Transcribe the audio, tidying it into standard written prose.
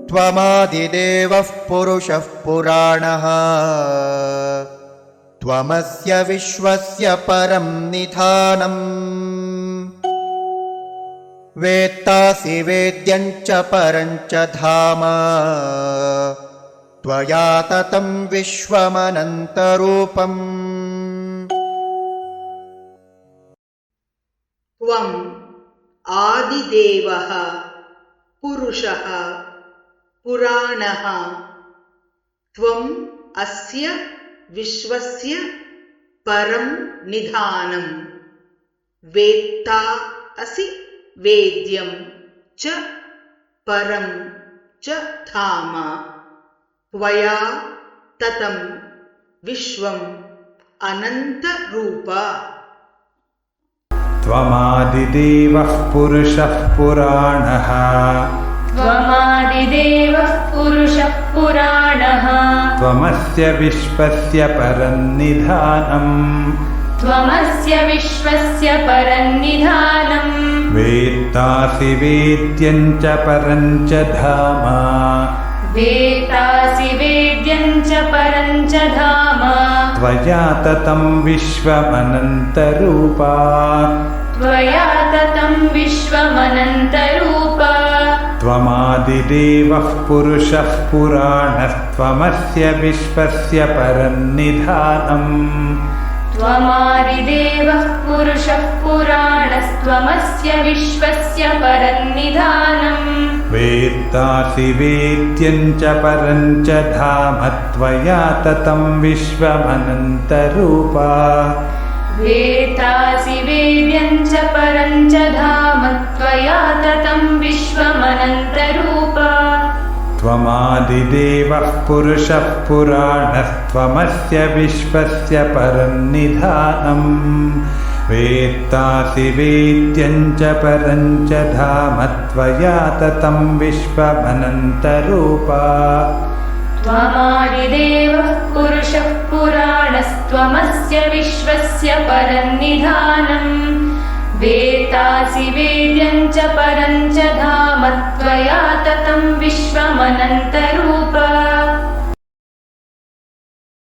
त्वमादिदेवः पुरुषः पुराणः त्वमस्य विश्वस्य परं निधानम् वेत्तासि वेद्यं च परं च धाम त्वया ततं विश्वमनन्तरूपम् त्वम् आदिदेवः पुरुषः पुराणः त्वम् अस्य विश्वस्य परं निधानम् वेत्ता असि वेद्यं च परं च धाम त्वया ततं विश्वम् अनन्तरूप त्वमादिदेवः पुरुषः पुराणः त्वमादिदेवः पुरुषः पुराणः त्वमस्य विश्वस्य परन्निधानम् त्वमस्य विश्वस्य परन्निधानम् वेत्तासि वेद्यं च परं च धाम वेत्तासि वेद्यं च परं च धाम त्वया ततं विश्वमनन्तरूपा त्वया ततं विश्वमनन्तरूप त्वमादिदेवः पुरुषः पुराणस्त्वमस्य विश्वस्य परन्निधानम् त्वमादिदेवः पुरुषः पुराणस्त्वमस्य विश्वस्य परन्निधानम् वेत्तासि वेद्यं च परं च धाम त्वया ततं विश्वमनन्तरूपा वेत्तासि वेद्यं च परं च धाम त्वया ततं विश्वमनन्तरूप त्वमादिदेवः पुरुषः पुराणस्त्वमस्य विश्वस्य परन्निधानम् वेत्तासि वेद्यं च परं च धाम त्वया ततं विश्वमनन्तरूपा त्वमादिदेवः पुरुषः पुराणस्त्वमस्य विश्वस्य परन्निधानम् वेत्तासि वेद्यं च परं च धाम त्वया ततं विश्वमनन्तरूप